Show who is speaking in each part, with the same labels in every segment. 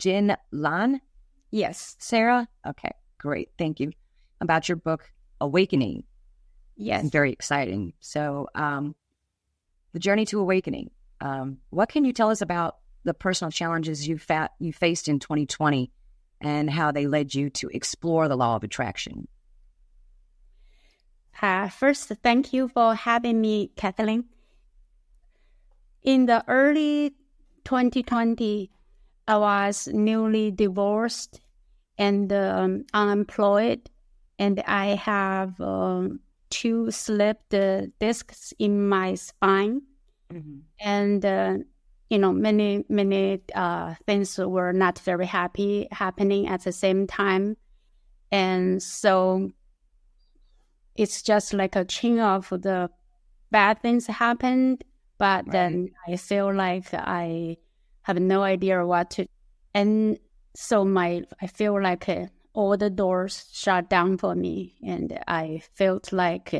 Speaker 1: Jin Lan
Speaker 2: Yes.
Speaker 1: Cera. Okay, great. Thank you. About your book, Awakening.
Speaker 2: Yes.
Speaker 1: Very exciting. So the journey to awakening. What can you tell us about the personal challenges you faced in 2020 and how they led you to explore the law of attraction?
Speaker 2: First, thank you for having me, Kathleen. In the early 2020, I was newly divorced and unemployed, and I have 2 slipped discs in my spine. Mm-hmm. And, many things were not very happy happening at the same time. And so it's just like a chain of the bad things happened, but then I feel like I have no idea what to, and so I feel like all the doors shut down for me, and I felt like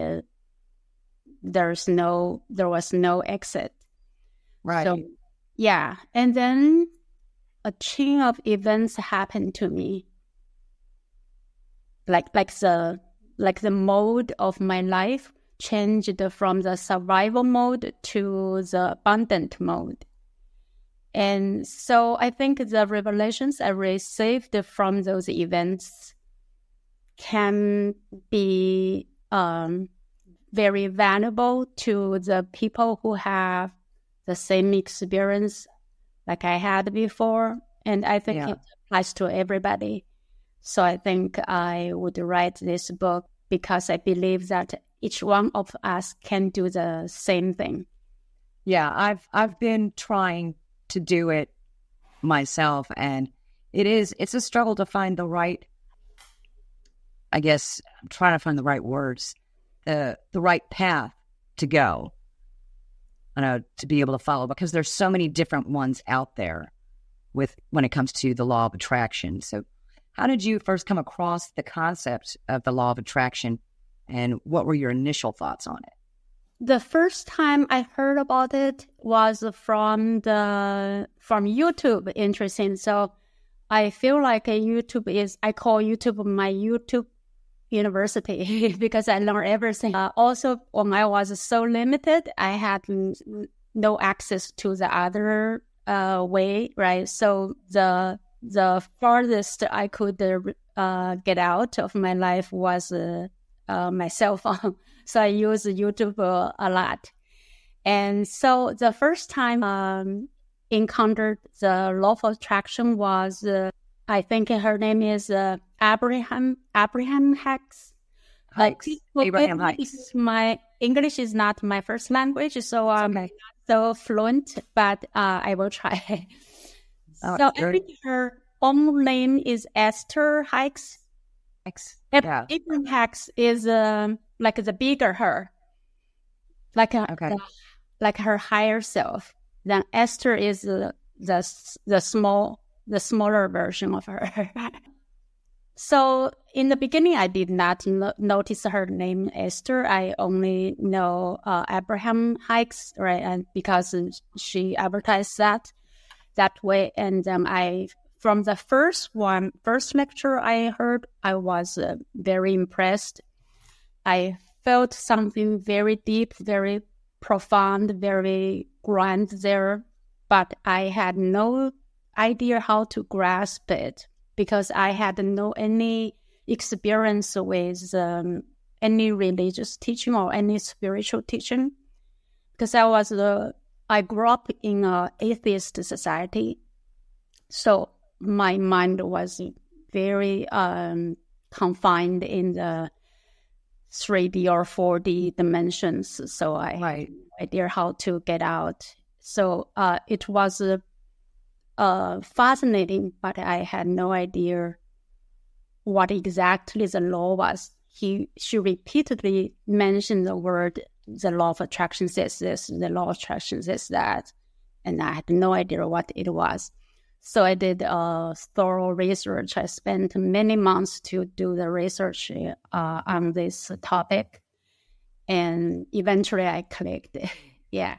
Speaker 2: there was no exit.
Speaker 1: Right.
Speaker 2: So, yeah, and then a chain of events happened to me, like the mode of my life changed from the survival mode to the abundant mode. And so I think the revelations I received from those events can be very valuable to the people who have the same experience like I had before. And I think it applies to everybody. So I think I would write this book because I believe that each one of us can do the same thing.
Speaker 1: Yeah, I've been trying to do it myself, and it's a struggle to find the right, I guess I'm trying to find the right words, the right path to go, to be able to follow, because there's so many different ones out there when it comes to the law of attraction. So how did you first come across the concept of the law of attraction, and what were your initial thoughts on it?
Speaker 2: The first time I heard about it was from YouTube. Interesting. So I feel like I call YouTube my YouTube university because I learned everything. Also, when I was so limited, I had no access to the other way, right? So the farthest I could get out of my life was my cell phone. So I use YouTube a lot. And so the first time encountered the law of attraction was, I think her name is Abraham Hicks.
Speaker 1: Abraham Hicks.
Speaker 2: My English is not my first language, so I'm not so fluent, but I will try. So I think her own name is Esther Hicks. Abraham Hicks is like the bigger her, like her higher self. Then Esther is the smaller version of her. So in the beginning, I did not notice her name Esther. I only know Abraham Hicks, right? And because she advertised that way, and from the first lecture I heard, I was very impressed. I felt something very deep, very profound, very grand there, but I had no idea how to grasp it because I had any experience with any religious teaching or any spiritual teaching. Because I grew up in an atheist society, so my mind was very confined in the 3D or 4D dimensions. So I had no idea how to get out. So it was fascinating, but I had no idea what exactly the law was. She repeatedly mentioned the word, the law of attraction says this, the law of attraction says that, and I had no idea what it was. So I did thorough research. I spent many months to do the research on this topic, and eventually I clicked. Yeah.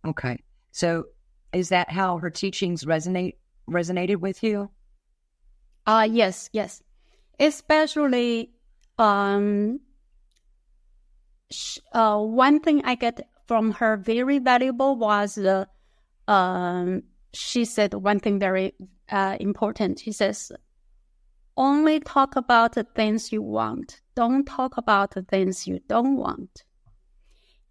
Speaker 1: Okay. So is that how her teachings resonate resonated with you?
Speaker 2: Yes. Especially, one thing I get from her very valuable was she said one thing very important. She says, only talk about the things you want. Don't talk about the things you don't want.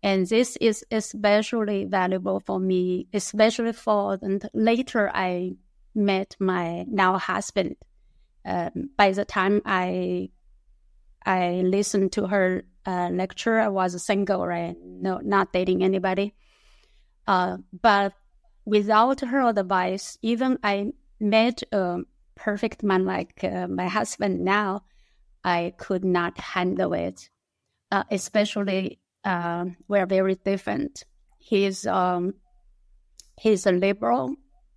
Speaker 2: And this is especially valuable for me, especially for later I met my now husband. By the time I listened to her lecture, I was single, right? No, not dating anybody. But without her advice, even I met a perfect man like my husband now, I could not handle it. Especially, we're very different. He's a liberal,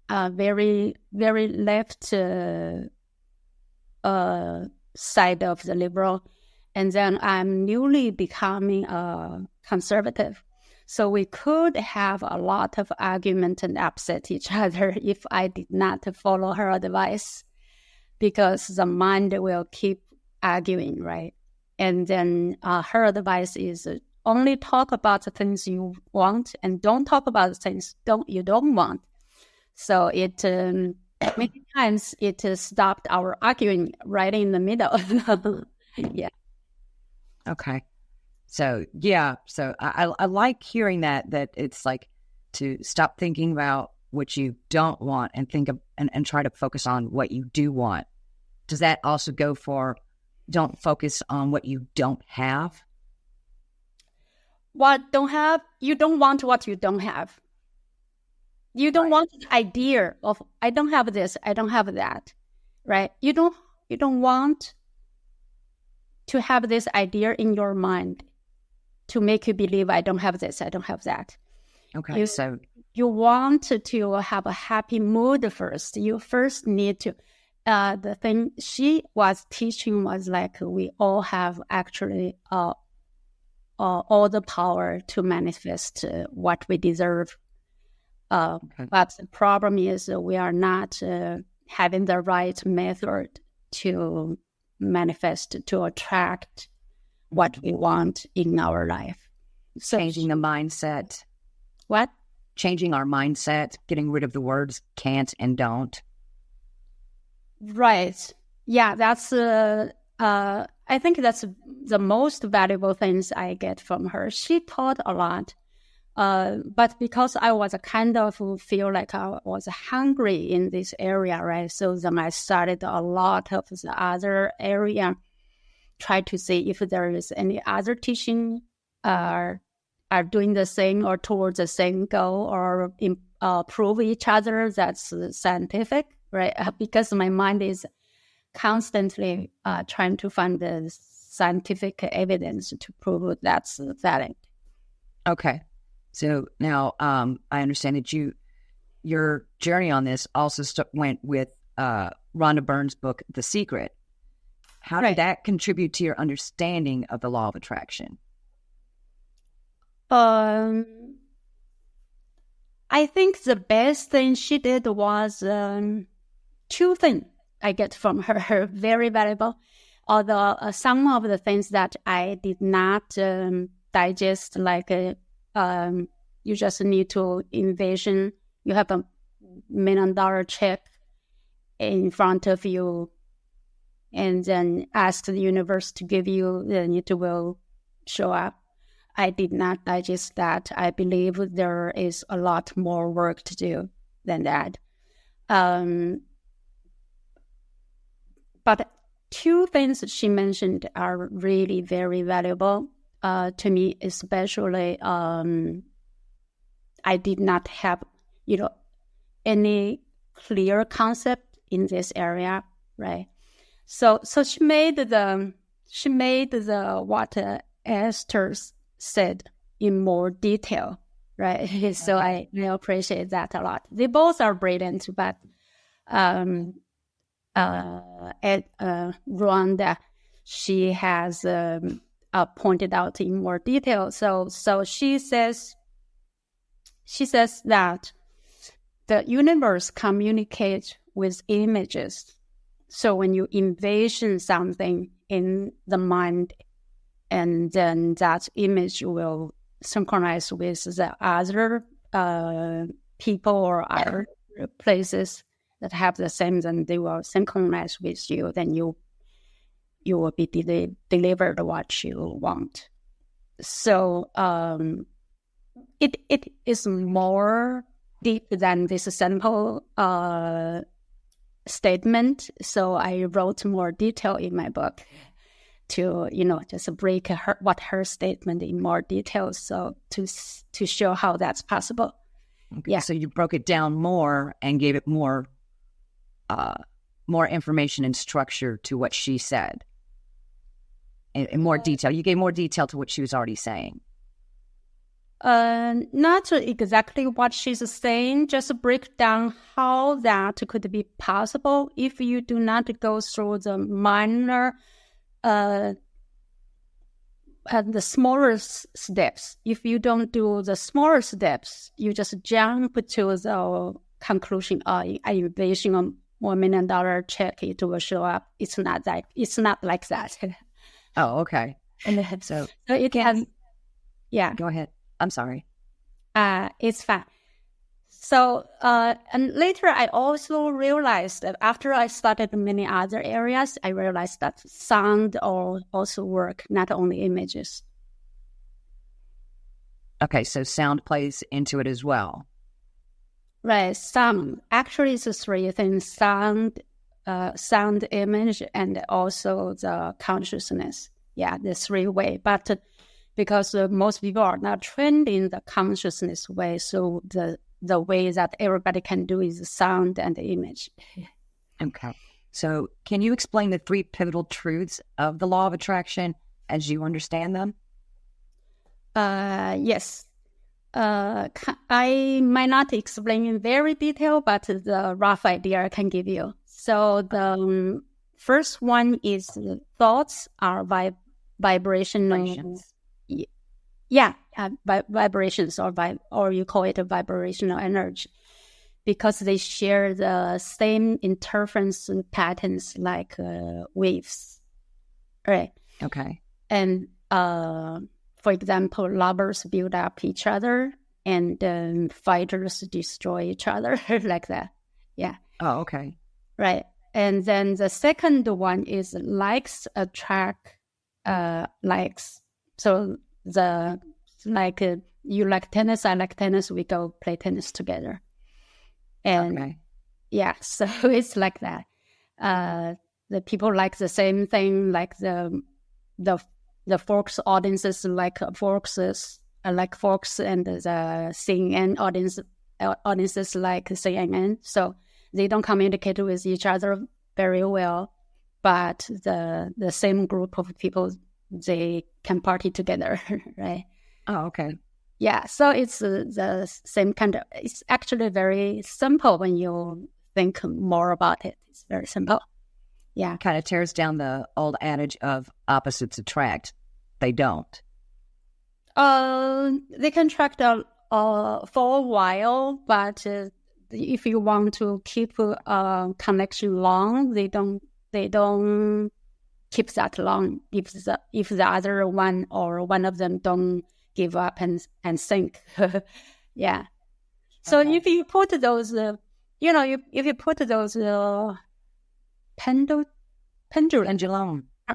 Speaker 2: very, very left side of the liberal. And then I'm newly becoming a conservative. So we could have a lot of argument and upset each other if I did not follow her advice, because the mind will keep arguing, right? And then her advice is only talk about the things you want and don't talk about the things you don't want. So it many times it stopped our arguing right in the middle. Yeah.
Speaker 1: Okay. So I like hearing that it's like to stop thinking about what you don't want and think of and try to focus on what you do want. Does that also go for don't focus on what you don't have?
Speaker 2: What don't have, you don't want what you don't have. You don't want the idea of I don't have this, I don't have that, right? You don't want to have this idea in your mind to make you believe I don't have this, I don't have that.
Speaker 1: Okay.
Speaker 2: You want to have a happy mood first. You first need to the thing she was teaching was like we all have actually all the power to manifest what we deserve. But the problem is we are not having the right method to manifest, to attract what we want in our life. So,
Speaker 1: changing the mindset.
Speaker 2: What?
Speaker 1: Changing our mindset, getting rid of the words can't and don't.
Speaker 2: Right. Yeah, that's I think that's the most valuable things I get from her. She taught a lot. But because I was kind of feel like I was hungry in this area, right? So then I started a lot of the other area, try to see if there is any other teaching are doing the same or towards the same goal or prove each other that's scientific, right? Because my mind is constantly trying to find the scientific evidence to prove that's valid.
Speaker 1: Okay. So now I understand that your journey on this also went with Rhonda Byrne's book, The Secret. How did that contribute to your understanding of the law of attraction?
Speaker 2: I think the best thing she did was two things I get from her, very valuable. Although some of the things that I did not digest, like you just need to envision you have $1 million check in front of you and then ask the universe to give you, then it will show up. I did not digest that. I believe there is a lot more work to do than that. But two things she mentioned are really very valuable to me, especially I did not have, any clear concept in this area, right? So she made the what Esther said in more detail, right? So I appreciate that a lot. They both are brilliant, but Rhonda, she has pointed out in more detail. So she says that the universe communicates with images. So when you envision something in the mind, and then that image will synchronize with the other people or other places that have the same, then they will synchronize with you. Then you will be delivered what you want. So it is more deep than this simple statement. So I wrote more detail in my book to, just break her statement in more detail. So to show how that's possible.
Speaker 1: Okay. Yeah. So you broke it down more and gave it more information and structure to what she said. And more detail. You gave more detail to what she was already saying.
Speaker 2: Not exactly what she's saying, just break down how that could be possible if you do not go through the minor, the smaller steps. If you don't do the smaller steps, you just jump to the conclusion, I envision $1 million check, it will show up. It's not like that.
Speaker 1: Oh, okay. So
Speaker 2: it can, yeah.
Speaker 1: Go ahead. I'm sorry.
Speaker 2: It's fine. So, and later I also realized that after I studied many other areas, I realized that sound also work, not only images.
Speaker 1: Okay, so sound plays into it as well.
Speaker 2: Right. Sound. Actually, it's three things: sound, image, and also the consciousness. Yeah, the three way. But because most people are not trained in the consciousness way, so the way that everybody can do is sound and image.
Speaker 1: Okay. So can you explain the three pivotal truths of the law of attraction as you understand them?
Speaker 2: Yes. I might not explain in very detail, but the rough idea I can give you. So the first one is thoughts are vibrational. Yeah, vibrations or you call it a vibrational energy, because they share the same interference patterns like waves, right?
Speaker 1: Okay.
Speaker 2: And for example, lovers build up each other, and fighters destroy each other, like that. Yeah.
Speaker 1: Oh, okay.
Speaker 2: Right. And then the second one is likes attract likes. So you like tennis, I like tennis, we go play tennis together. And
Speaker 1: okay.
Speaker 2: Yeah, so it's like that. The people like the same thing, like the folks audiences like folks, and the CNN audiences like CNN. So they don't communicate with each other very well, but the same group of people, they can party together, right?
Speaker 1: Oh, okay.
Speaker 2: Yeah, so it's the same kind of, it's actually very simple when you think more about it. It's very simple. Yeah.
Speaker 1: Kind of tears down the old adage of opposites attract. They don't.
Speaker 2: They can attract for a while, but if you want to keep a connection long, they don't keep that long if the other one or one of them don't give up and sink. Yeah. So okay. If you put those, if you put those pendulum,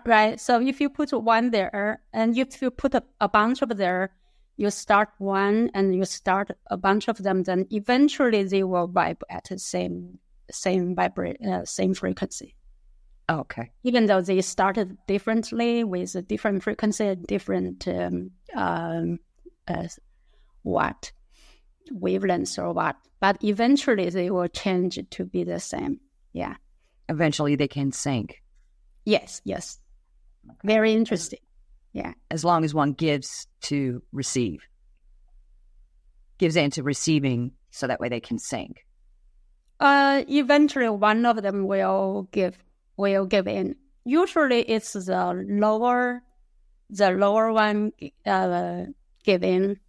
Speaker 2: right? So if you put one there, and if you put a bunch of there, you start one and you start a bunch of them, then eventually they will vibe at the same frequency.
Speaker 1: Okay.
Speaker 2: Even though they started differently with a different frequency, different wavelengths or what, but eventually they will change to be the same. Yeah.
Speaker 1: Eventually they can sync.
Speaker 2: Yes. Okay. Very interesting. Yeah.
Speaker 1: As long as one gives to receive. Gives into receiving, so that way they can sync.
Speaker 2: Eventually one of them will give in. Usually it's the lower one give in.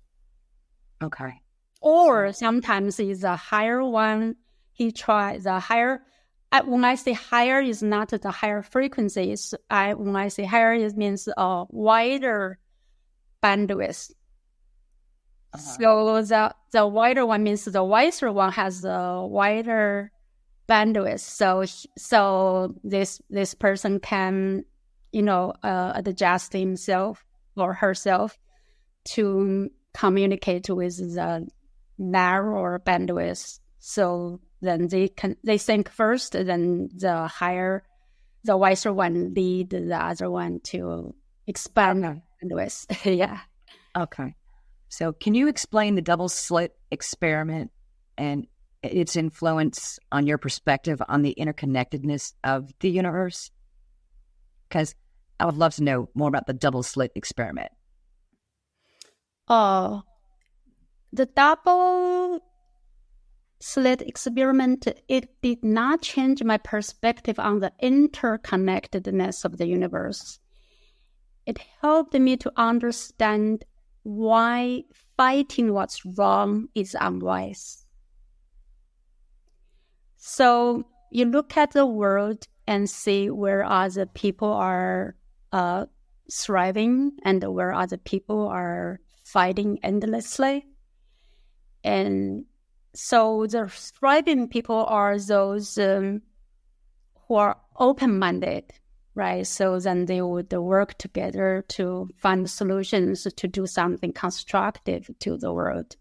Speaker 1: Okay.
Speaker 2: Or sometimes it's the higher one. The higher when I say higher, is not the higher frequencies. When I say higher, it means a wider bandwidth. So the wider one means the wiser one has a wider bandwidth. So this person can, adjust himself or herself to communicate with the narrower bandwidth. So then they think first, then the wiser one lead the other one to expand bandwidth. Yeah.
Speaker 1: Okay. So can you explain the double slit experiment and its influence on your perspective on the interconnectedness of the universe? Because I would love to know more about the double slit experiment.
Speaker 2: The double slit experiment, it did not change my perspective on the interconnectedness of the universe. It helped me to understand why fighting what's wrong is unwise. So you look at the world and see where other people are thriving and where other people are fighting endlessly. And so the thriving people are those who are open-minded, right? So then they would work together to find solutions to do something constructive to the world.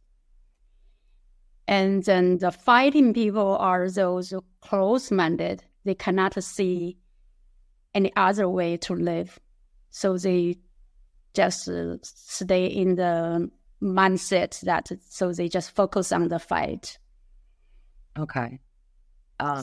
Speaker 2: And then the fighting people are those close-minded. They cannot see any other way to live. So they just stay in the mindset so they just focus on the fight.
Speaker 1: Okay.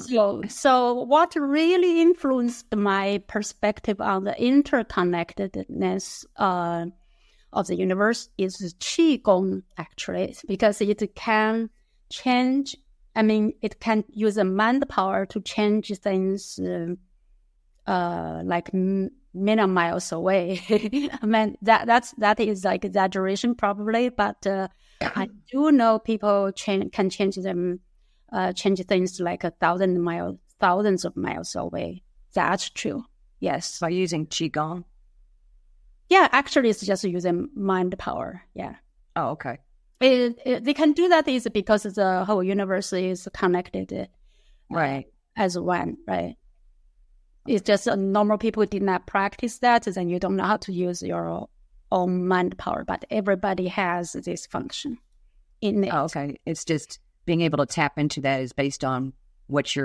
Speaker 2: So what really influenced my perspective on the interconnectedness of the universe is Qigong, actually, because it can change. I mean, it can use a mind power to change things like million miles away. I mean, that is like exaggeration probably, but I do know people can change them. Change things like thousands of miles away. That's true. Yes.
Speaker 1: By using Qigong?
Speaker 2: Yeah, actually, it's just using mind power. Yeah.
Speaker 1: Oh, okay.
Speaker 2: They can do that is because the whole universe is connected,
Speaker 1: right?
Speaker 2: As one, right? It's just normal people did not practice that, then you don't know how to use your own mind power. But everybody has this function in it.
Speaker 1: Oh, okay. It's just being able to tap into that is based on what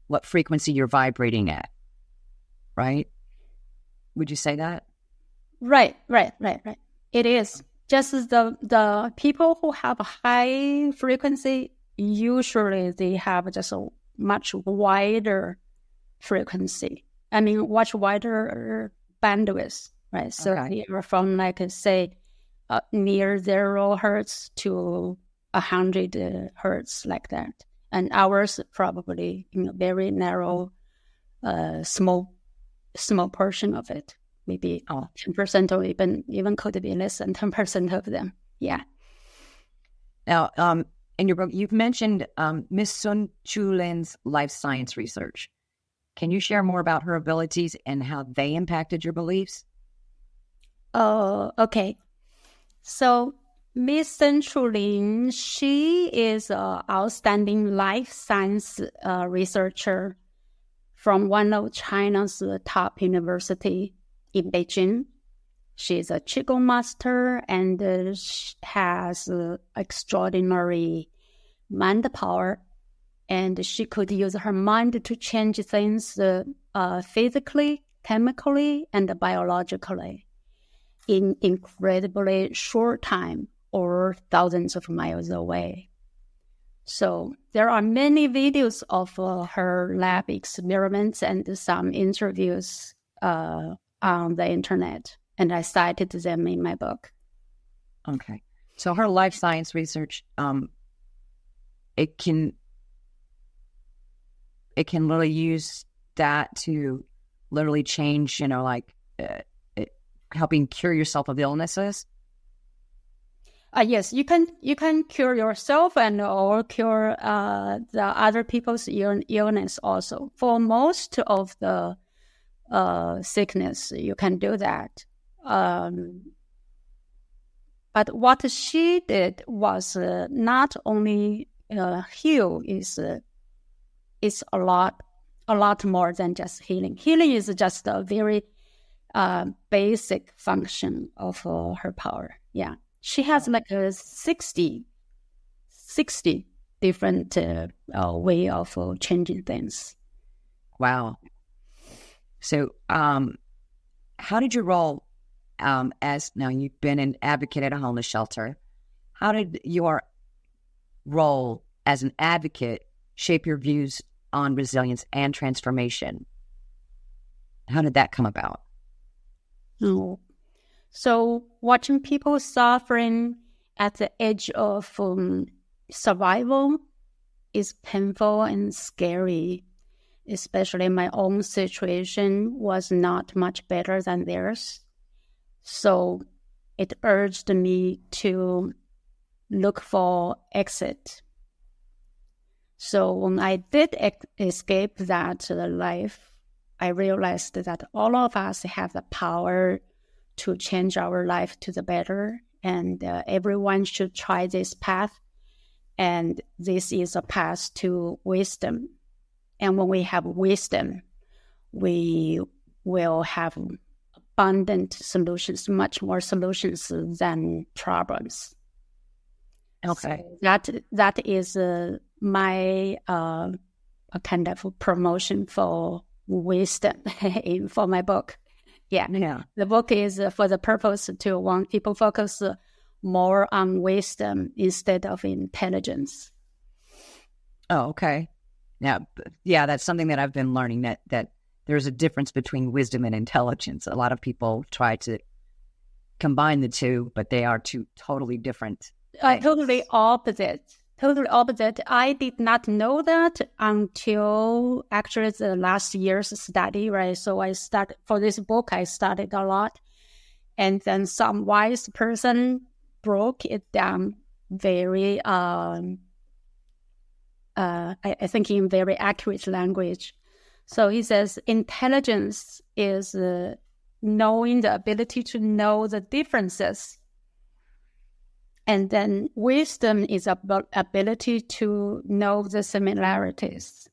Speaker 1: what frequency you're vibrating at, right? Would you say that?
Speaker 2: Right. It is. Just the people who have a high frequency, usually they have just a much wider frequency. I mean, much wider bandwidth, right? So they are from say near 0 hertz to 100 hertz, like that. And ours probably very narrow, small portion of it. Maybe 10% or even could be less than 10% of them. Yeah.
Speaker 1: Now, in your book, you've mentioned Miss Sun Chulin's life science research. Can you share more about her abilities and how they impacted your beliefs?
Speaker 2: Oh, okay. So Miss Sun Chulin, she is an outstanding life science researcher from one of China's top university in Beijing. She's a Qigong master and she has extraordinary mind power. And she could use her mind to change things physically, chemically, and biologically in incredibly short time or thousands of miles away. So there are many videos of her lab experiments and some interviews on the internet, and I cited them in my book.
Speaker 1: Okay. So her life science research, it can literally use that to literally change, helping cure yourself of illnesses?
Speaker 2: Yes, you can cure yourself and or cure the other people's illness also. For most of the sickness, you can do that. But what she did was not only heal, is a lot more than just healing. Healing is just a very basic function of her power. Yeah. She has like 60 different way of changing things.
Speaker 1: Wow. So, how did your role as now you've been an advocate at a homeless shelter? How did your role as an advocate shape your views on resilience and transformation? How did that come about?
Speaker 2: Oh. So watching people suffering at the edge of survival is painful and scary. Especially my own situation was not much better than theirs. So it urged me to look for exit. So when I did escape that life, I realized that all of us have the power to change our life to the better, and everyone should try this path. And this is a path to wisdom. And when we have wisdom, we will have abundant solutions, much more solutions than problems.
Speaker 1: Okay.
Speaker 2: So that is my a kind of promotion for wisdom for my book. Yeah. The book is for the purpose to want people focus more on wisdom instead of intelligence.
Speaker 1: Oh, okay. Now, yeah, that's something that I've been learning, that there's a difference between wisdom and intelligence. A lot of people try to combine the two, but they are two totally different things.
Speaker 2: Totally opposite. I did not know that until actually the last year's study, right? So for this book, I studied a lot. And then some wise person broke it down very, I think in very accurate language. So he says, intelligence is knowing the ability to know the differences. And then wisdom is about ability to know the similarities,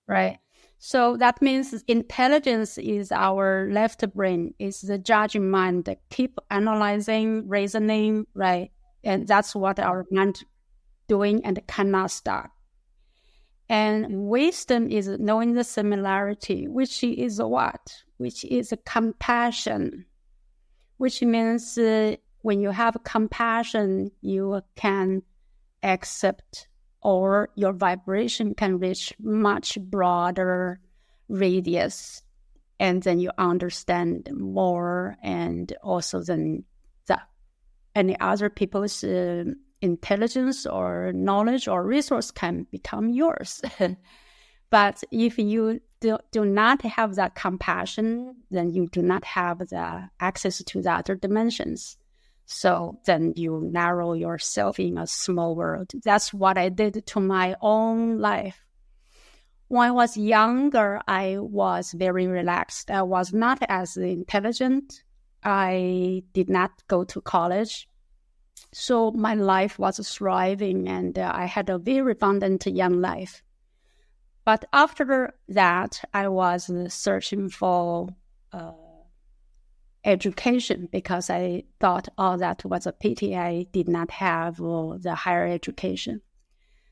Speaker 2: right? So that means intelligence is our left brain, is the judging mind that keep analyzing, reasoning, right? And that's what our mind doing and cannot stop. And wisdom is knowing the similarity, which is what? Which is compassion, which means when you have compassion, you can accept, or your vibration can reach much broader radius, and then you understand more, and also then any other people's intelligence or knowledge or resource can become yours. But if you do not have that compassion, then you do not have the access to the other dimensions. So then you narrow yourself in a small world. That's what I did to my own life. When I was younger, I was very relaxed. I was not as intelligent. I did not go to college. So my life was thriving, and I had a very abundant young life. But after that, I was searching for education, because I thought, that was a pity I did not have the higher education.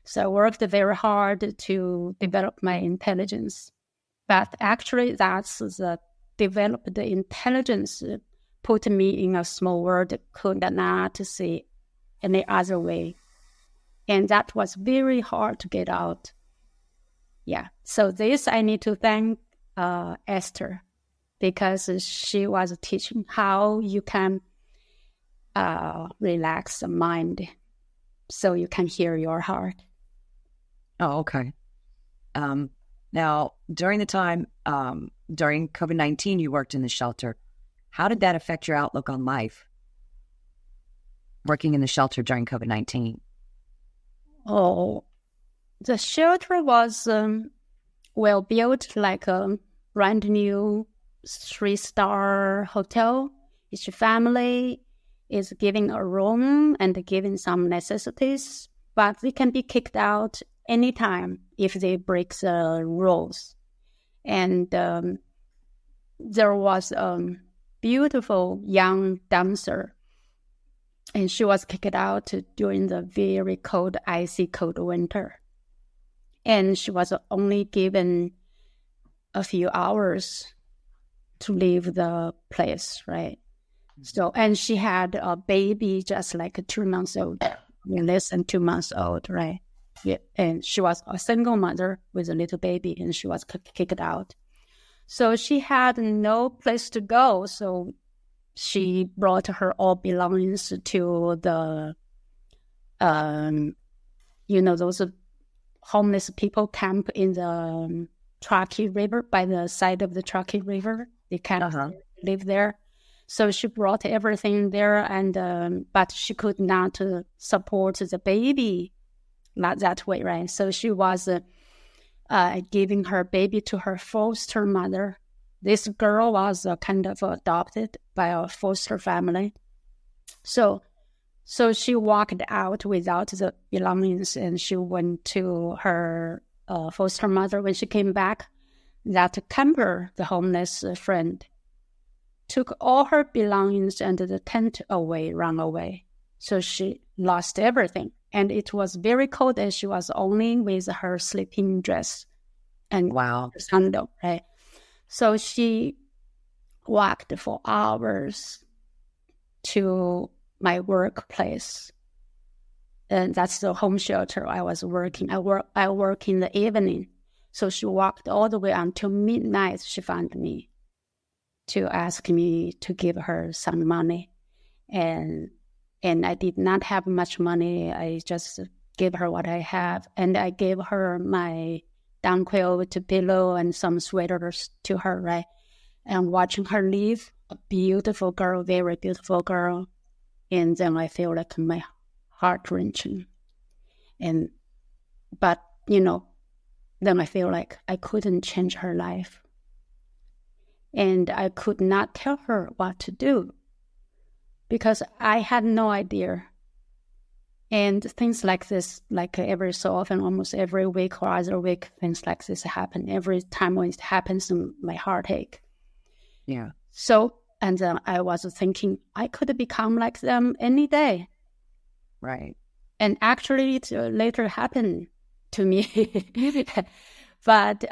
Speaker 2: So I worked very hard to develop my intelligence. But actually, that's the developed intelligence put me in a small world, could not see any other way. And that was very hard to get out. Yeah. So this I need to thank Esther, because she was teaching how you can relax the mind so you can hear your heart.
Speaker 1: Oh, okay. Now, during the time, during COVID-19, you worked in the shelter. How did that affect your outlook on life? working in the shelter during COVID-19?
Speaker 2: Oh, the shelter was well built, like a brand new 3-star hotel. Each family is given a room and given some necessities, but they can be kicked out anytime if they break the rules. And there was a beautiful young dancer, and she was kicked out during the very cold, icy cold winter. And she was only given a few hours to leave the place, right? So, and she had a baby just like 2 months old, less than 2 months old, right? Yeah, and she was a single mother with a little baby, and she was kicked out. So she had no place to go. So she brought her all belongings to the, those homeless people camp in the Truckee River, by the side of the Truckee River. They can't live there. So she brought everything there, and but she could not support the baby, not that way, right? So she was giving her baby to her foster mother. This girl was kind of adopted by a foster family. So she walked out without the belongings, and she went to her foster mother. When she came back, that camper, the homeless friend, took all her belongings and the tent away, ran away. So she lost everything. And it was very cold, and she was only with her sleeping dress and her sandal, right? So she walked for hours to my workplace. And that's the home shelter I was working. I work in the evening. So she walked all the way until midnight. She found me to ask me to give her some money. And I did not have much money. I just gave her what I have. And I gave her my down quilt pillow and some sweaters to her, right? And watching her leave, a beautiful girl, very beautiful girl. And then I feel like my heart wrenching. But then I feel like I couldn't change her life. And I could not tell her what to do because I had no idea. And things like this, like every so often, almost every week or other week, things like this happen. Every time when it happens, my heart ache.
Speaker 1: Yeah.
Speaker 2: So, and then I was thinking, I could become like them any day.
Speaker 1: Right.
Speaker 2: And actually, it later happened to me. But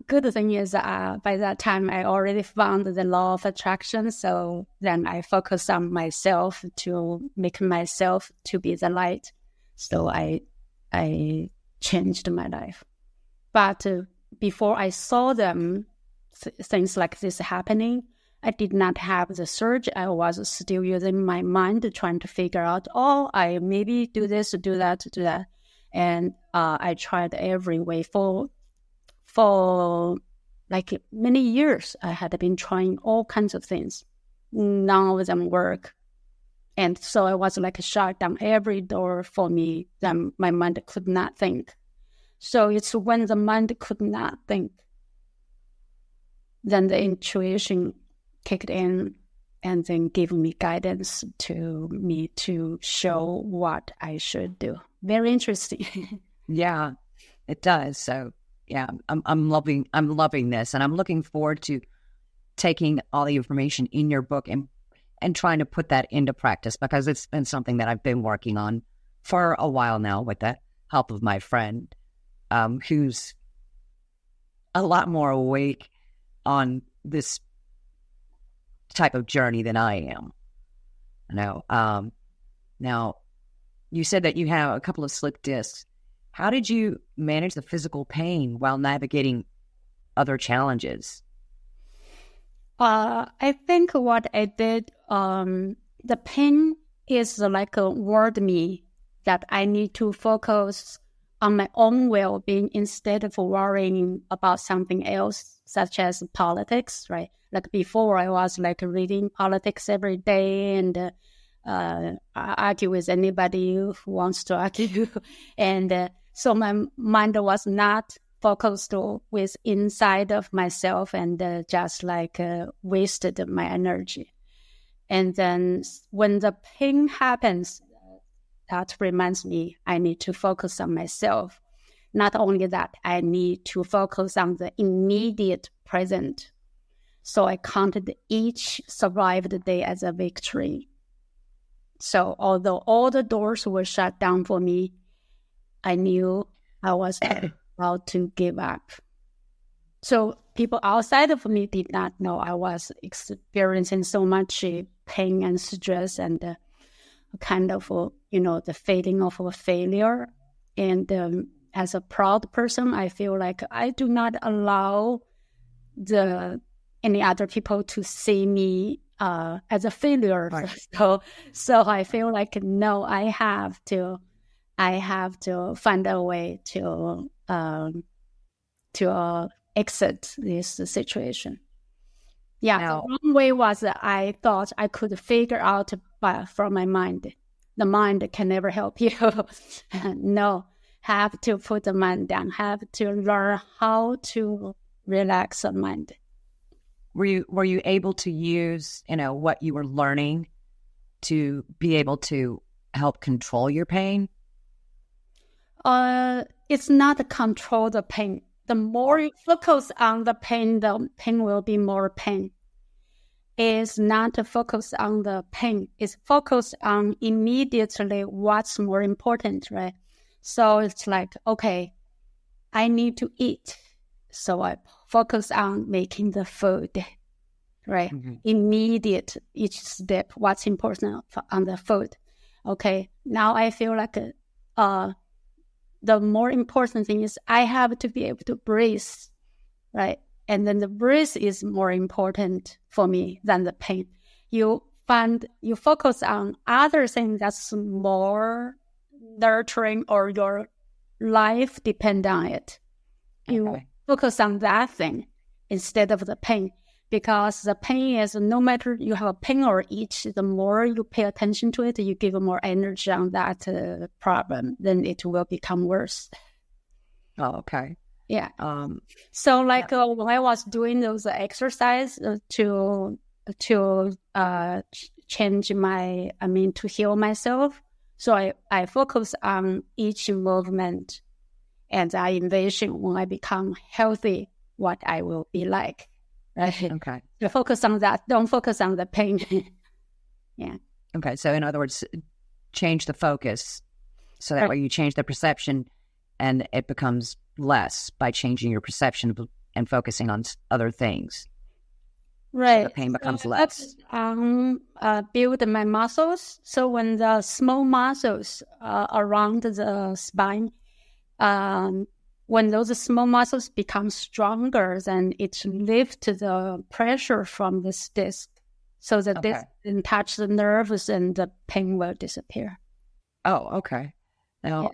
Speaker 2: good thing is by that time, I already found the law of attraction. So then I focused on myself to make myself to be the light. So I changed my life. But before I saw them, things like this happening, I did not have the surge. I was still using my mind trying to figure out, I maybe do this, do that, do that. And I tried every way for like many years. I had been trying all kinds of things. None of them work. And so I was like shut down every door for me that my mind could not think. So it's when the mind could not think, then the intuition kicked in and then gave me guidance to me to show what I should do. Very interesting.
Speaker 1: Yeah, it does. So yeah, I'm loving this, and I'm looking forward to taking all the information in your book and trying to put that into practice, because it's been something that I've been working on for a while now with the help of my friend, who's a lot more awake on this type of journey than I am. Now, you said that you have a couple of slip discs. How did you manage the physical pain while navigating other challenges?
Speaker 2: I think what I did, the pain is like a word me that I need to focus on my own well-being instead of worrying about something else, such as politics, right? Like before, I was like reading politics every day and argue with anybody who wants to argue. And so my mind was not focused with inside of myself, and just like wasted my energy. And then when the pain happens, that reminds me I need to focus on myself. Not only that, I need to focus on the immediate present. So I counted each survived day as a victory. So although all the doors were shut down for me, I knew I was about to give up. So people outside of me did not know I was experiencing so much pain and stress, and kind of, the feeling of a failure. And as a proud person, I feel like I do not allow any other people to see me as a failure. Right. So I feel like, no, I have to find a way to exit this situation. Yeah, now, the wrong way was that I thought I could figure out from my mind. The mind can never help you. No, have to put the mind down. Have to learn how to relax the mind.
Speaker 1: Were you able to use, what you were learning to be able to help control your pain?
Speaker 2: It's not control the pain. The more you focus on the pain will be more pain. It's not to focus on the pain. It's focus on immediately what's more important, right? So it's like, okay, I need to eat. So I focus on making the food, right? Mm-hmm. Immediate, each step, what's important on the food. Okay, now I feel like the more important thing is I have to be able to breathe, right? And then the breath is more important for me than the pain. You focus on other things that's more nurturing, or your life depend on it. You focus on that thing instead of the pain, because the pain is, no matter you have a pain or itch, the more you pay attention to it, you give more energy on that problem, then it will become worse.
Speaker 1: Oh, okay.
Speaker 2: Yeah. So when I was doing those exercise to change to heal myself, so I focus on each movement, and I envision when I become healthy, what I will be like. Right?
Speaker 1: Okay.
Speaker 2: So focus on that. Don't focus on the pain. Yeah.
Speaker 1: Okay. So in other words, change the focus, so that way you change the perception, and it becomes less by changing your perception and focusing on other things.
Speaker 2: Right.
Speaker 1: So the pain becomes less.
Speaker 2: Build my muscles. So when the small muscles around the spine, when those small muscles become stronger, then it lifts the pressure from this disc, so that this can touch the nerves and the pain will disappear.
Speaker 1: Oh, okay. Now,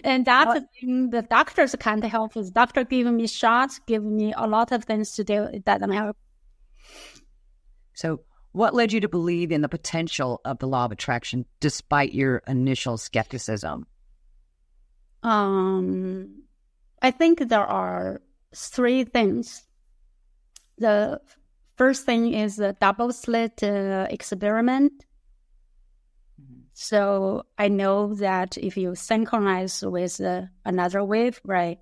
Speaker 2: and that's the thing the doctors can't help with. Doctor giving me shots, giving me a lot of things to do. It doesn't help.
Speaker 1: So what led you to believe in the potential of the law of attraction despite your initial skepticism?
Speaker 2: I think there are 3 things. The first thing is the double slit experiment. So I know that if you synchronize with another wave, right,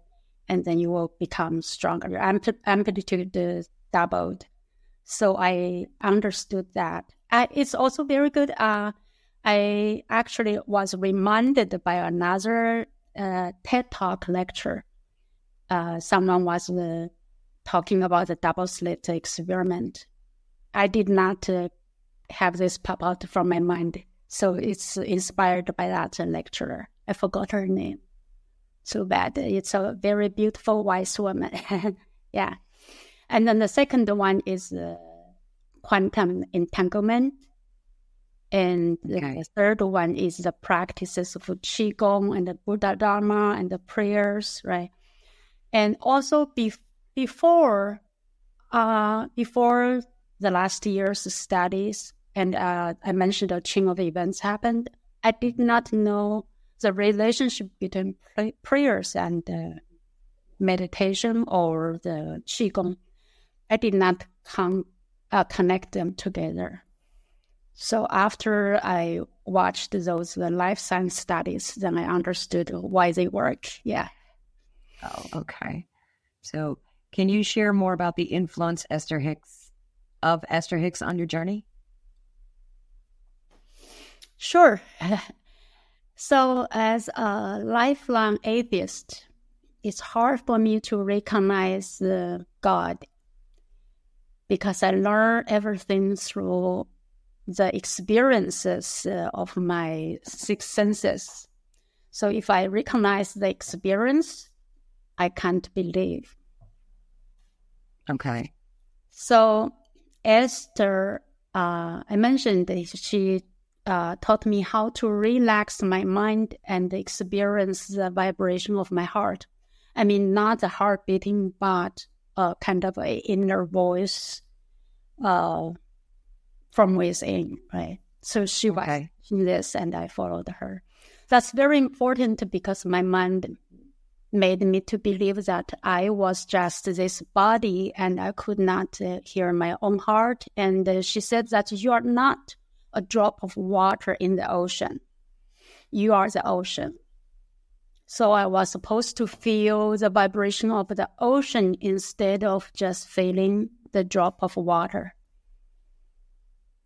Speaker 2: and then you will become stronger. Your amplitude doubled. So I understood that. It's also very good. I actually was reminded by another TED Talk lecture. Someone was talking about the double slit experiment. I did not have this pop out from my mind. So it's inspired by that lecturer. I forgot her name. So bad. It's a very beautiful, wise woman. Yeah. And then the second one is quantum entanglement. And the third one is the practices of Qigong and the Buddha Dharma and the prayers, right? And also before the last year's studies, and I mentioned a chain of events happened. I did not know the relationship between prayers and meditation or the qigong. I did not connect them together. So after I watched those life science studies, then I understood why they work. Yeah.
Speaker 1: Oh, okay. So can you share more about the influence Esther Hicks on your journey?
Speaker 2: Sure. So as a lifelong atheist, it's hard for me to recognize God because I learn everything through the experiences of my six senses. So if I recognize the experience, I can't believe.
Speaker 1: Okay.
Speaker 2: So Esther, I mentioned that she taught me how to relax my mind and experience the vibration of my heart. I mean, not the heart beating, but kind of an inner voice from within, right? So she was teaching this, and I followed her. That's very important because my mind made me to believe that I was just this body and I could not hear my own heart. And she said that you are not a drop of water in the ocean. You are the ocean. So I was supposed to feel the vibration of the ocean instead of just feeling the drop of water.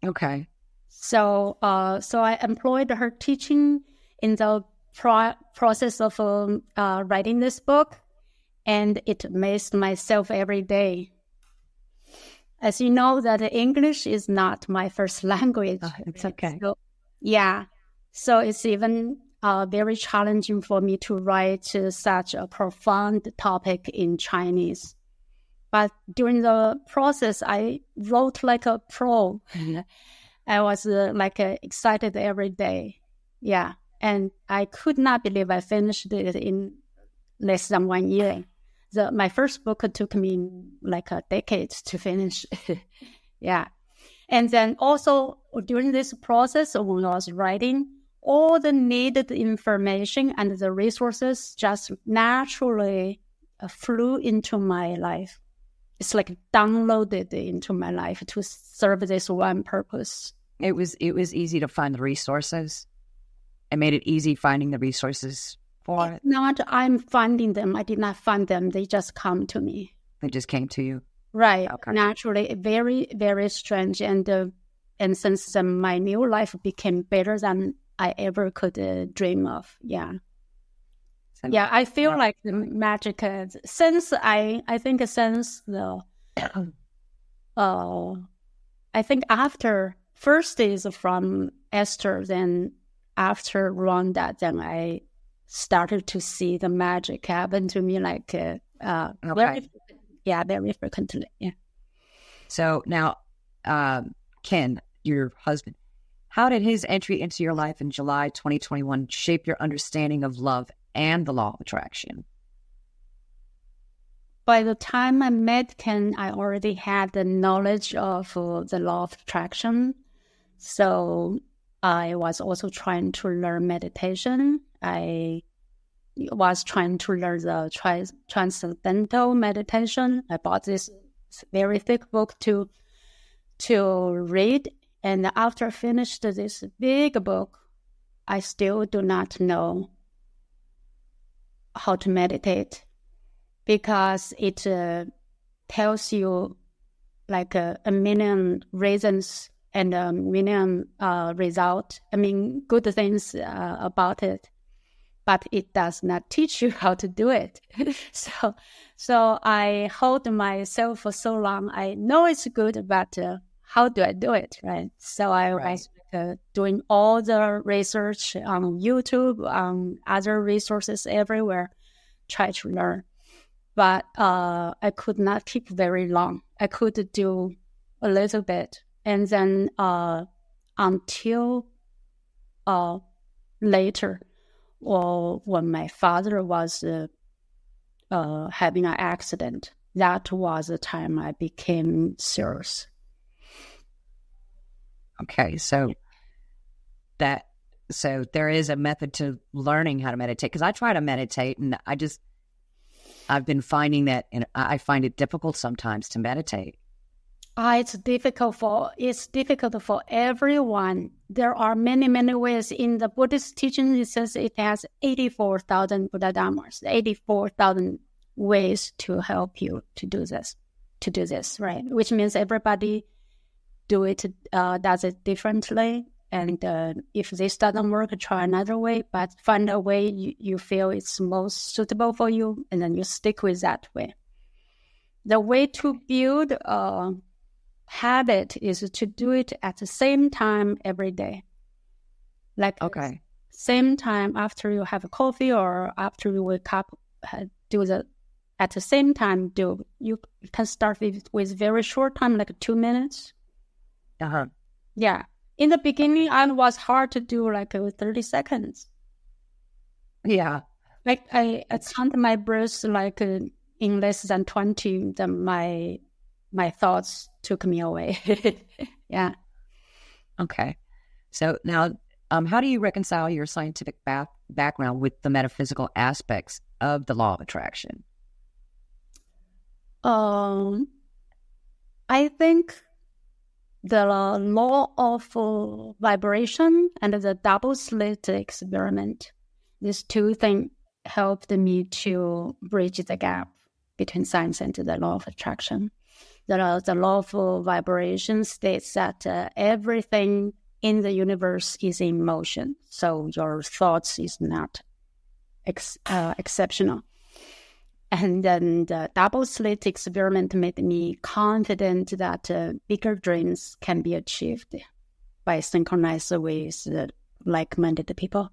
Speaker 1: Okay.
Speaker 2: So I employed her teaching in the process of writing this book, and it amazed myself every day. As you know, that English is not my first language.
Speaker 1: Oh, it's okay.
Speaker 2: So, yeah. So it's even very challenging for me to write such a profound topic in Chinese. But during the process, I wrote like a pro. I was excited every day. Yeah. And I could not believe I finished it in less than 1 year. My first book took me like a decade to finish. Yeah. And then also during this process, when I was writing, all the needed information and the resources just naturally flew into my life. It's like downloaded into my life to serve this one purpose.
Speaker 1: It was easy to find the resources. It made it easy finding the resources for it.
Speaker 2: Not I'm finding them. I did not find them. They just come to me.
Speaker 1: They just came to you.
Speaker 2: Right.
Speaker 1: Okay.
Speaker 2: Naturally, very, very strange. And since my new life became better than I ever could dream of. Yeah. Yeah, I feel like the magic since I think since the I think after first is from Esther, then after Rwanda, then I started to see the magic happen to me like very frequently. Yeah.
Speaker 1: So now, Ken, your husband, how did his entry into your life in July 2021 shape your understanding of love and the law of attraction?
Speaker 2: By the time I met Ken, I already had the knowledge of the law of attraction. So I was also trying to learn meditation. I was trying to learn the transcendental meditation. I bought this very thick book to read. And after I finished this big book, I still do not know how to meditate because it tells you like a million reasons and a million results. I mean, good things about it, but it does not teach you how to do it. So I hold myself for so long. I know it's good, but how do I do it, right? So I was doing all the research on YouTube, on other resources everywhere, try to learn. But I could not keep very long. I could do a little bit. And then until later, when my father was having an accident, that was the time I became serious.
Speaker 1: Okay, so there is a method to learning how to meditate, because I try to meditate and I've been finding that, and I find it difficult sometimes to meditate.
Speaker 2: It's difficult for everyone. There are many, many ways. In the Buddhist teaching, it says it has 84,000 Buddha Dhammas, 84,000 ways to help you to do this, right? Which means everybody does it differently. And if this doesn't work, try another way, but find a way you feel it's most suitable for you, and then you stick with that way. The way to build a habit is to do it at the same time every day. Like,
Speaker 1: okay,
Speaker 2: same time after you have a coffee or after you wake up, at the same time. You can start with very short time, like 2 minutes. Yeah. In the beginning, it was hard to do, like 30 seconds.
Speaker 1: Yeah.
Speaker 2: Like I count my breaths like in less than 20, then my thoughts took me away. Yeah.
Speaker 1: Okay. So now, how do you reconcile your scientific background with the metaphysical aspects of the law of attraction?
Speaker 2: I think the law of vibration and the double slit experiment, these two things helped me to bridge the gap between science and the law of attraction. The law of vibration states that everything in the universe is in motion, so your thoughts is not exceptional. And then the double slit experiment made me confident that bigger dreams can be achieved by synchronizing with like-minded people.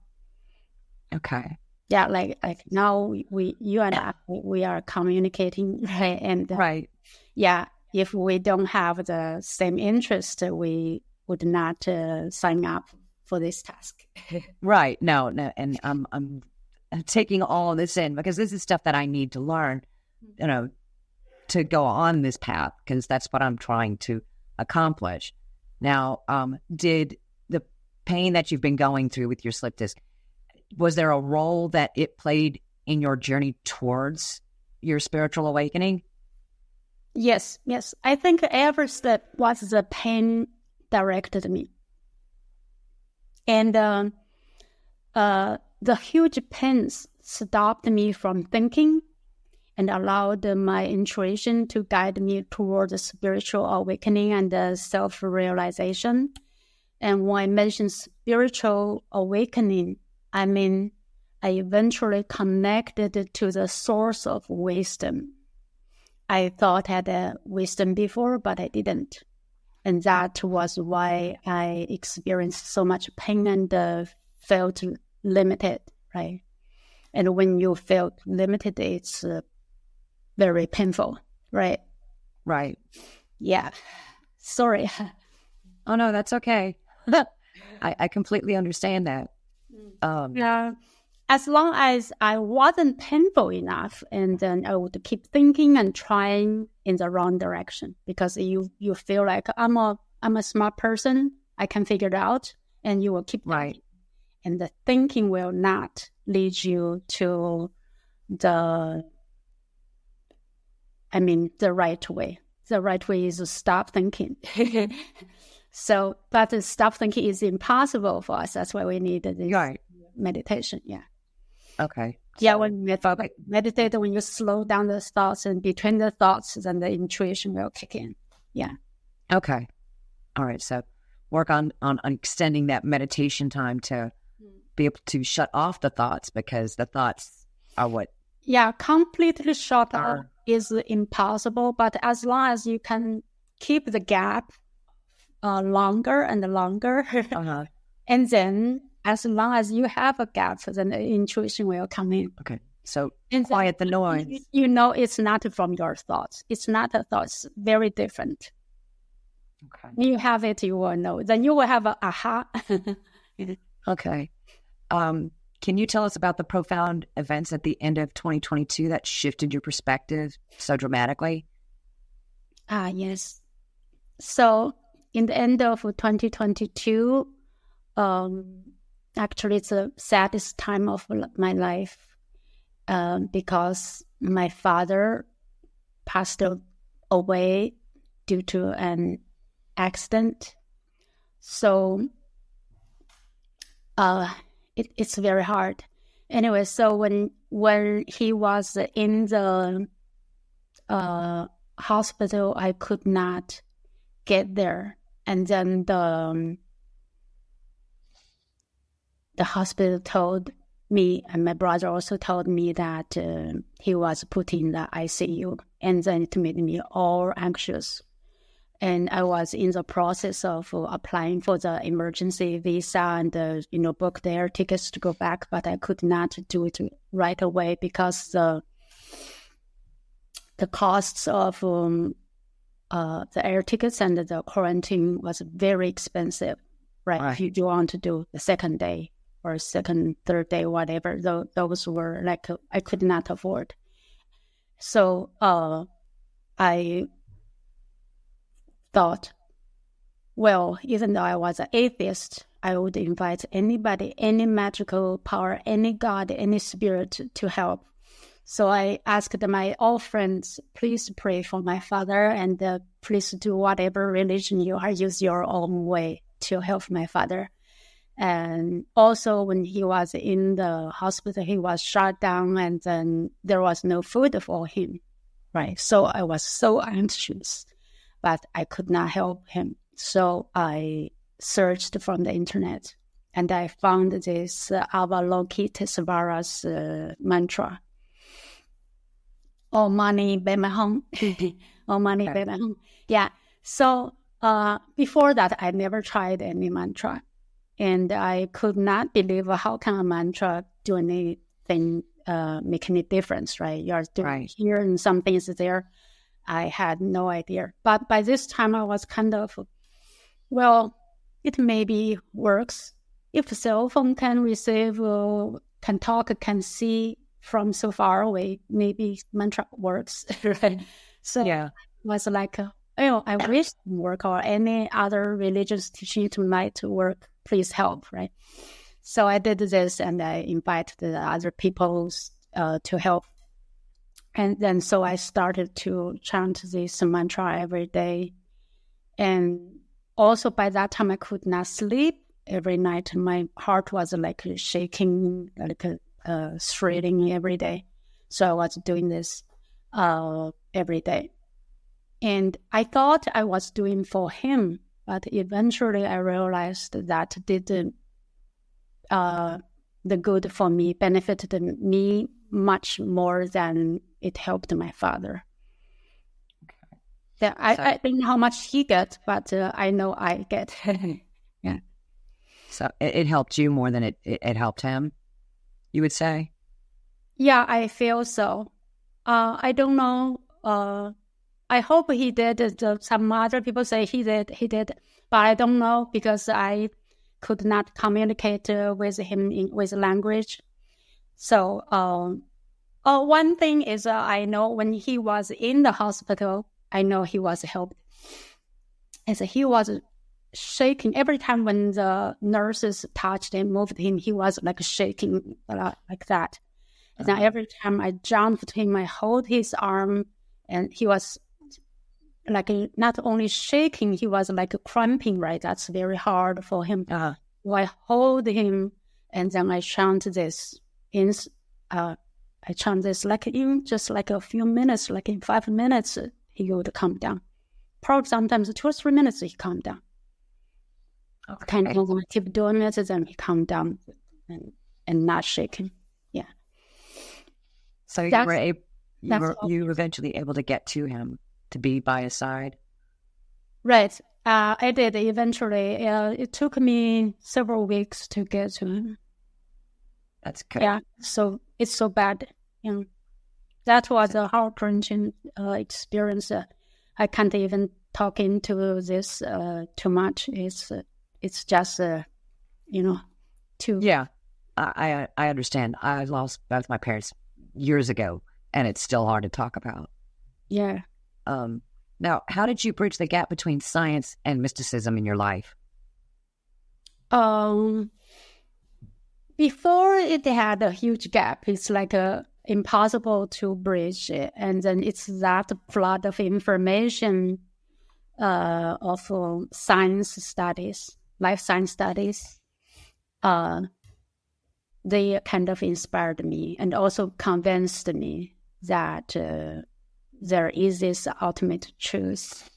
Speaker 1: Okay.
Speaker 2: Yeah, like now you and I, we are communicating, right? And
Speaker 1: right.
Speaker 2: Yeah, if we don't have the same interest, we would not sign up for this task.
Speaker 1: Right. No, and I'm taking all of this in, because this is stuff that I need to learn, to go on this path, because that's what I'm trying to accomplish. Now, did the pain that you've been going through with your slip disc, was there a role that it played in your journey towards your spiritual awakening?
Speaker 2: Yes. I think every step was the pain directed me. And the huge pains stopped me from thinking and allowed my intuition to guide me toward spiritual awakening and self-realization. And when I mention spiritual awakening, I mean I eventually connected to the source of wisdom. I thought I had wisdom before, but I didn't. And that was why I experienced so much pain and felt limited, right? And when you felt limited, it's very painful, right?
Speaker 1: Right.
Speaker 2: Yeah. Sorry.
Speaker 1: Oh, no, that's okay. I completely understand that.
Speaker 2: Yeah. As long as I wasn't painful enough, and then I would keep thinking and trying in the wrong direction, because you feel like I'm a smart person, I can figure it out, and you will keep
Speaker 1: right.
Speaker 2: And the thinking will not lead you to the right way. The right way is to stop thinking. But stop thinking is impossible for us. That's why we need this meditation. Yeah.
Speaker 1: Okay.
Speaker 2: Yeah, when you meditate, when you slow down the thoughts, and between the thoughts, then the intuition will kick in. Yeah.
Speaker 1: Okay. All right. So work on extending that meditation time to be able to shut off the thoughts, because the thoughts are what?
Speaker 2: Yeah, completely shut off is impossible, but as long as you can keep the gap longer and longer, and then as long as you have a gap, then the intuition will come in.
Speaker 1: Okay, so quiet the noise.
Speaker 2: You know it's not from your thoughts. It's not a thought. It's very different.
Speaker 1: Okay.
Speaker 2: When you have it, you will know. Then you will have a aha.
Speaker 1: Okay. Can you tell us about the profound events at the end of 2022 that shifted your perspective so dramatically?
Speaker 2: Yes. So in the end of 2022, actually it's the saddest time of my life, because my father passed away due to an accident. So it's very hard. Anyway, so when he was in the hospital, I could not get there, and then the hospital told me, and my brother also told me that he was put in the ICU, and then it made me all anxious. And I was in the process of applying for the emergency visa and book the air tickets to go back, but I could not do it right away because the costs of the air tickets and the quarantine was very expensive, right? If you want to do the second day or second, third day, whatever, those were like I could not afford. So I thought, well, even though I was an atheist, I would invite anybody, any magical power, any God, any spirit to help. So I asked my old friends, please pray for my father, and please do whatever religion you are, use your own way to help my father. And also when he was in the hospital, he was shut down, and then there was no food for him, right? So I was so anxious, but I could not help him. So I searched from the internet, and I found this Avalokitesvara's mantra. All money, buy my home. All money, buy my home. Yeah. So before that, I never tried any mantra. And I could not believe how can a mantra do anything, make any difference, right? You're doing here and some things there. I had no idea. But by this time, I was kind of, well, it maybe works. If a cell phone can receive, can talk, can see from so far away, maybe mantra works, right? So it was like, I wish it work, or any other religious teaching might work. Please help, right? So I did this, and I invited the other people to help. And then so I started to chant this mantra every day. And also by that time, I could not sleep every night. My heart was like shaking, like thrilling every day. So I was doing this every day. And I thought I was doing for him, but eventually I realized that didn't the good for me, benefited me much more than it helped my father. Yeah, I don't know how much he gets, but I know I get.
Speaker 1: Yeah. So it helped you more than it helped him, you would say?
Speaker 2: Yeah, I feel so. I don't know. I hope he did. Some other people say he did, but I don't know because I could not communicate with him with language. So, one thing is I know when he was in the hospital, I know he was helped. And so he was shaking every time when the nurses touched him, moved him. He was like shaking like that. And then every time I jumped to him, I hold his arm, and he was like not only shaking, he was like cramping, right? That's very hard for him. So I hold him, and then I chant this. I chant this like in just like a few minutes, like in 5 minutes, he would calm down. Probably sometimes 2 or 3 minutes, he calmed down. Okay. Kind of when I keep doing it, then he calmed down and not shaking. Yeah.
Speaker 1: So you were eventually able to get to him, to be by his side?
Speaker 2: Right. I did eventually. It took me several weeks to get to him.
Speaker 1: That's good.
Speaker 2: Yeah. So it's so bad. That was a heart-wrenching experience. I can't even talk into this too much. It's just too.
Speaker 1: Yeah, I understand. I lost both my parents years ago, and it's still hard to talk about.
Speaker 2: Yeah.
Speaker 1: Now, how did you bridge the gap between science and mysticism in your life?
Speaker 2: Before it had a huge gap. It's like impossible to bridge it. And then it's that flood of information of science studies, life science studies. They kind of inspired me and also convinced me that there is this ultimate truth,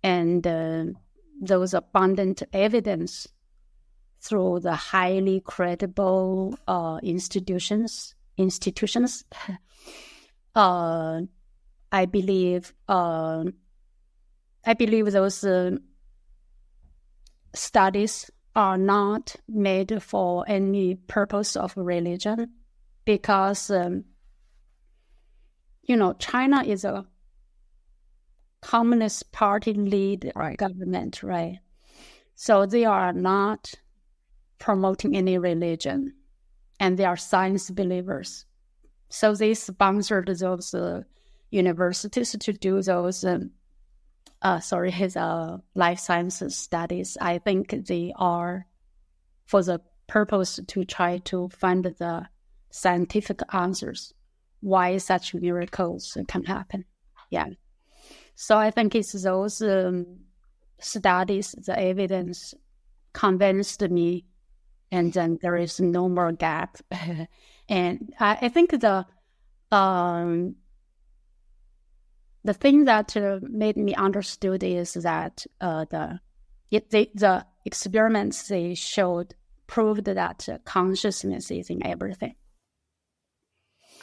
Speaker 2: and those abundant evidence through the highly credible institutions. I believe those studies are not made for any purpose of religion, because China is a Communist Party lead government, right? So they are not promoting any religion, and they are science believers. So they sponsored those universities to do those life sciences studies. I think they are for the purpose to try to find the scientific answers why such miracles can happen. Yeah. So I think it's those studies, the evidence convinced me, and then there is no more gap. And I think the thing that made me understood is that the experiments they showed proved that consciousness is in everything.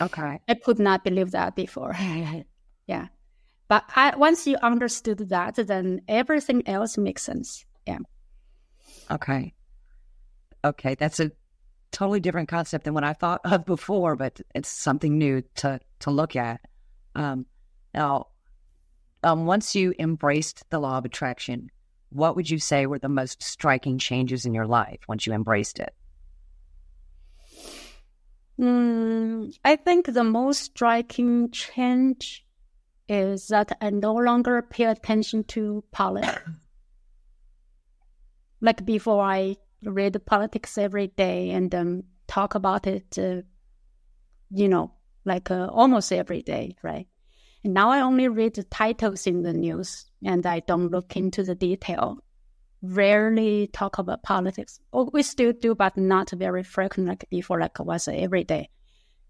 Speaker 1: Okay.
Speaker 2: I could not believe that before. Yeah. But once you understood that, then everything else makes sense. Yeah.
Speaker 1: Okay. That's a totally different concept than what I thought of before, but it's something new to look at. Now, once you embraced the law of attraction, what would you say were the most striking changes in your life once you embraced it?
Speaker 2: I think the most striking change is that I no longer pay attention to politics. Like before, I read politics every day and talk about it, almost every day, right? And now I only read the titles in the news, and I don't look into the detail. Rarely talk about politics. Oh, we still do, but not very frequent like before, like once every day.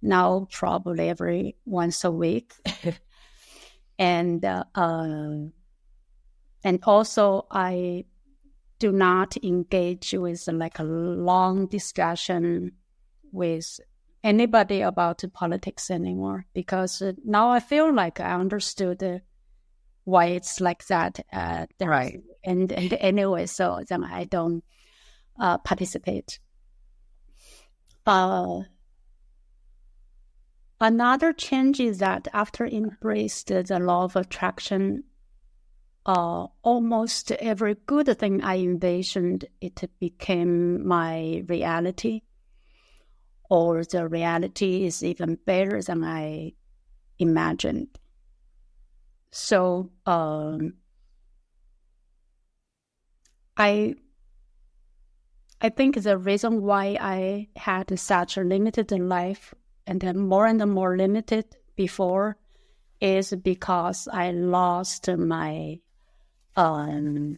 Speaker 2: Now probably every once a week. And also I do not engage with like a long discussion with anybody about politics anymore, because now I feel like I understood why it's like that.
Speaker 1: Right.
Speaker 2: And anyway, so then I don't participate. Another change is that after embraced the law of attraction, almost every good thing I envisioned, it became my reality, or the reality is even better than I imagined. So I think the reason why I had such a limited life and then more limited before is because I lost my I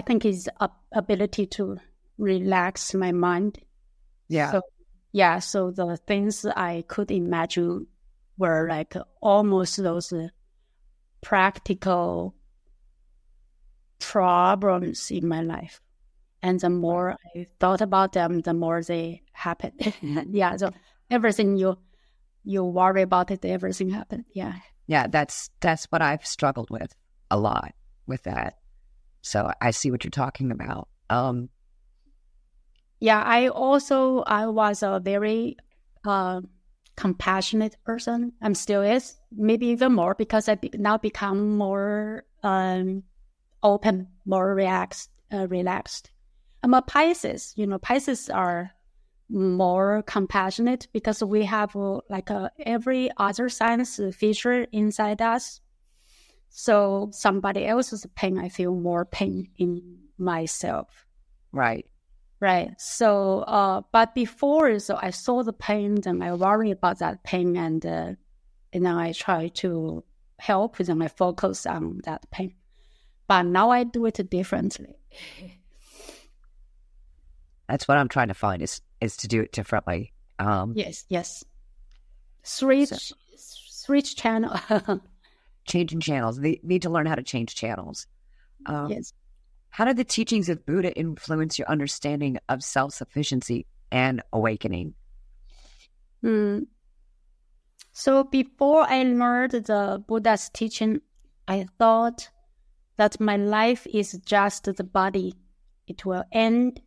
Speaker 2: think is ability to relax my mind.
Speaker 1: Yeah.
Speaker 2: So the things I could imagine were like almost those practical problems in my life. And the more I thought about them, the more they happened. Yeah, so everything you worry about it, everything happened. Yeah.
Speaker 1: Yeah, that's what I've struggled with a lot with that. So I see what you're talking about.
Speaker 2: Yeah, I was a very compassionate person. I'm still is, maybe even more, because I now become more open, more relaxed. I'm a Pisces. Pisces are more compassionate because we have every other science feature inside us. So somebody else's pain, I feel more pain in myself.
Speaker 1: Right.
Speaker 2: Right. So, but before, so I saw the pain, then I worry about that pain, and then I try to help, then I focus on that pain. But now I do it differently.
Speaker 1: That's what I'm trying to find is to do it differently.
Speaker 2: Yes. Switch channel.
Speaker 1: Changing channels. They need to learn how to change channels.
Speaker 2: Yes.
Speaker 1: How did the teachings of Buddha influence your understanding of self-sufficiency and awakening?
Speaker 2: So before I learned the Buddha's teaching, I thought that my life is just the body. It will end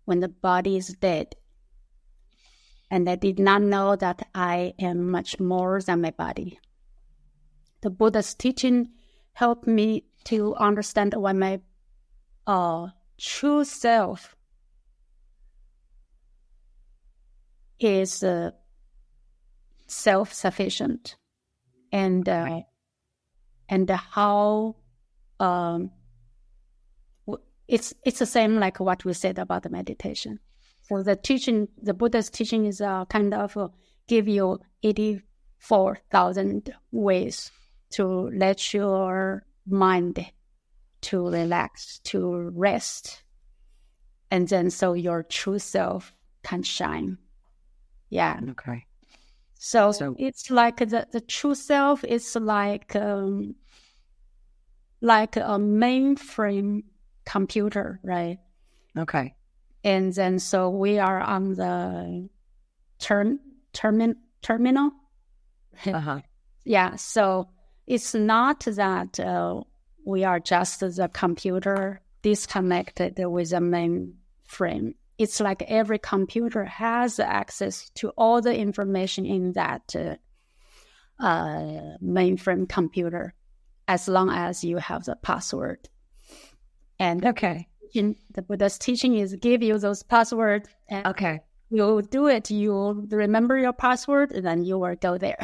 Speaker 2: when the body is dead. And I did not know that I am much more than my body. The Buddha's teaching helped me to understand what my true self is self-sufficient, and how it's the same like what we said about the meditation. So the teaching, the Buddha's teaching is kind of give you 84,000 ways to let your mind to relax, to rest, and then so your true self can shine. Yeah.
Speaker 1: Okay.
Speaker 2: So it's like the true self is like a mainframe computer, right?
Speaker 1: Okay.
Speaker 2: And then so we are on the terminal. Yeah. So it's not that we are just the computer disconnected with the mainframe. It's like every computer has access to all the information in that mainframe computer, as long as you have the password. And the Buddha's teaching is give you those passwords. And you do it, you remember your password, and then you will go there.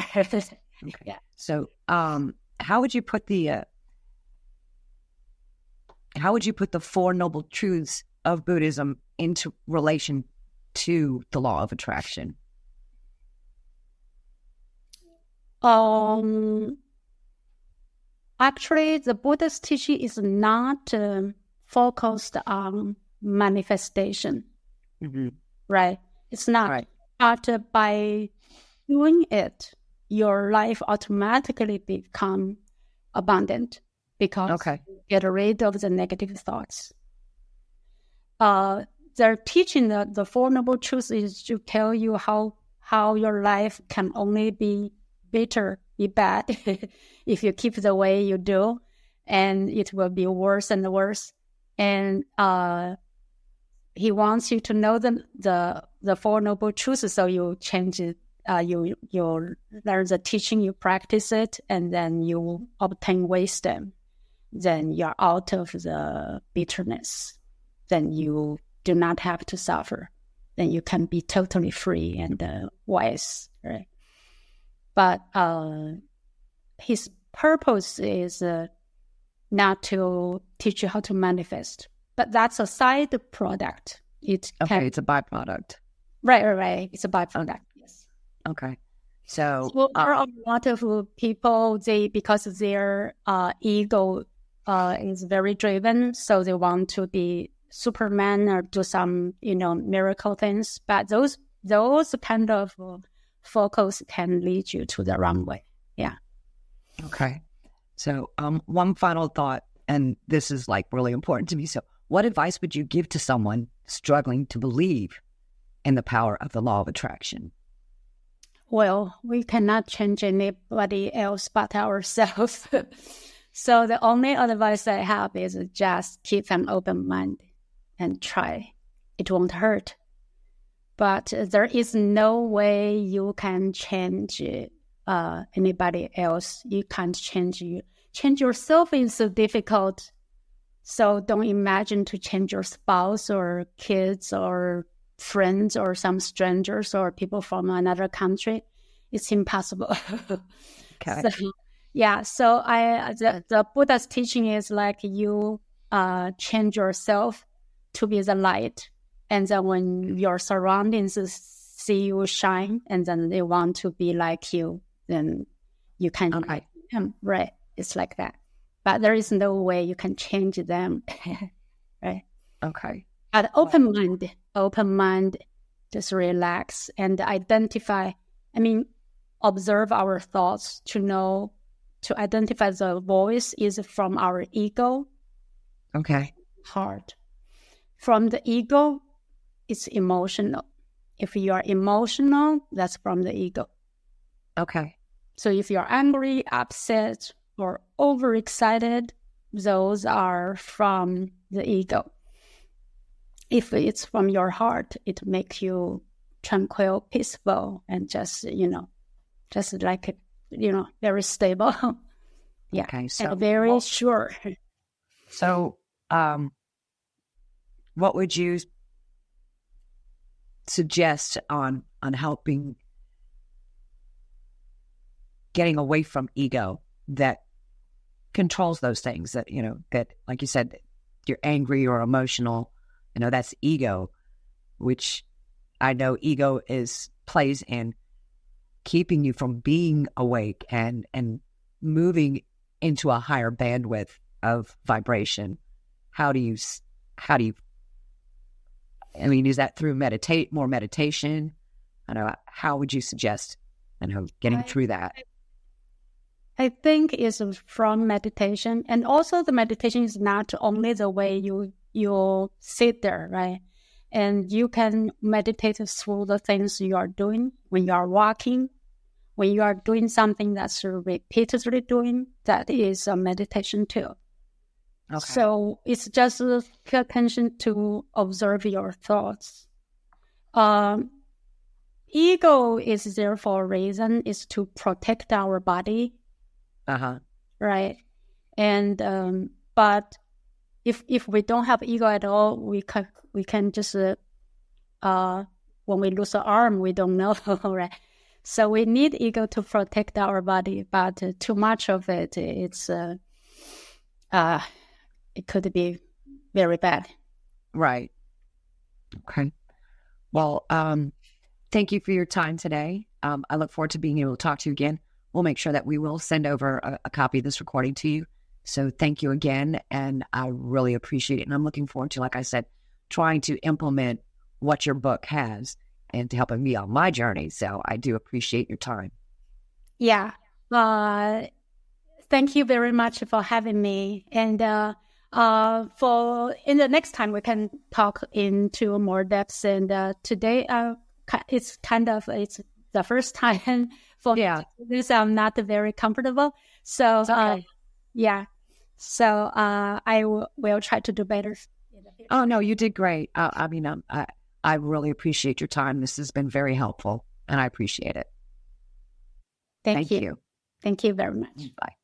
Speaker 2: Yeah.
Speaker 1: So, how would you put the Four Noble Truths of Buddhism into relation to the law of attraction?
Speaker 2: Actually, the Buddha's teaching is not focused on manifestation, right? It's not.
Speaker 1: Right.
Speaker 2: But by doing it, your life automatically become abundant because you get rid of the negative thoughts. They're teaching the Four Noble Truths is to tell you how your life can only be bitter, be bad, if you keep the way you do, and it will be worse and worse. And he wants you to know the Four Noble Truths, so you change it. You learn the teaching, you practice it, and then you obtain wisdom. Then you're out of the bitterness. Then you do not have to suffer. Then you can be totally free and wise, right? But his purpose is not to teach you how to manifest, but that's a side product. It's a
Speaker 1: byproduct.
Speaker 2: Right. It's a byproduct. Yes.
Speaker 1: Okay. So
Speaker 2: there are a lot of people, because their ego is very driven, so they want to be Superman or do some, miracle things. But those kind of focus can lead you to the wrong way. Yeah.
Speaker 1: Okay. So one final thought, and this is like really important to me. So what advice would you give to someone struggling to believe in the power of the law of attraction?
Speaker 2: Well, we cannot change anybody else but ourselves. So the only advice I have is just keep an open mind and try. It won't hurt. But there is no way you can change anybody else. You can't change you. Change yourself is so difficult. So don't imagine to change your spouse or kids or friends or some strangers or people from another country. It's impossible.
Speaker 1: Okay.
Speaker 2: So, yeah. So the Buddha's teaching is like you change yourself to be the light, and then when your surroundings see you shine, and then they want to be like you, then you can
Speaker 1: Okay.
Speaker 2: them. Right? It's like that. But there is no way you can change them. Right?
Speaker 1: Okay.
Speaker 2: But open mind, just relax and identify. I mean, observe our thoughts to identify the voice is from our ego,
Speaker 1: Okay.
Speaker 2: heart. From the ego, it's emotional. If you are emotional, that's from the ego.
Speaker 1: Okay.
Speaker 2: So if you're angry, upset, or overexcited, those are from the ego. If it's from your heart, it makes you tranquil, peaceful, and just like, very stable. Yeah.
Speaker 1: Okay. So
Speaker 2: and very sure.
Speaker 1: So, what would you suggest on helping getting away from ego that controls those things that, that, like you said, you're angry or emotional, that's ego, which I know ego plays in keeping you from being awake and moving into a higher bandwidth of vibration. How do you, I mean, is that through more meditation? I know, how would you suggest, getting through that?
Speaker 2: I think it's from meditation. And also the meditation is not only the way you sit there, right? And you can meditate through the things you are doing when you are walking, when you are doing something that's repeatedly doing, that is a meditation too. Okay. So it's just pay attention to observe your thoughts. Ego is there for a reason, is to protect our body. Right. And but if we don't have ego at all, we can just when we lose an arm, we don't know, right? So we need ego to protect our body, but too much of it, it could be very bad.
Speaker 1: Right. Okay. Well, thank you for your time today. I look forward to being able to talk to you again. We'll make sure that we will send over a copy of this recording to you. So thank you again. And I really appreciate it. And I'm looking forward to, like I said, trying to implement what your book has and to helping me on my journey. So I do appreciate your time.
Speaker 2: Yeah. Thank you very much for having me. And for in the next time, we can talk into more depths. And today, it's the first time for this. I'm not very comfortable. So
Speaker 1: okay.
Speaker 2: Yeah. So I will try to do better.
Speaker 1: Oh no, you did great. I really appreciate your time. This has been very helpful, and I appreciate it.
Speaker 2: Thank you. Thank you very much.
Speaker 1: Bye.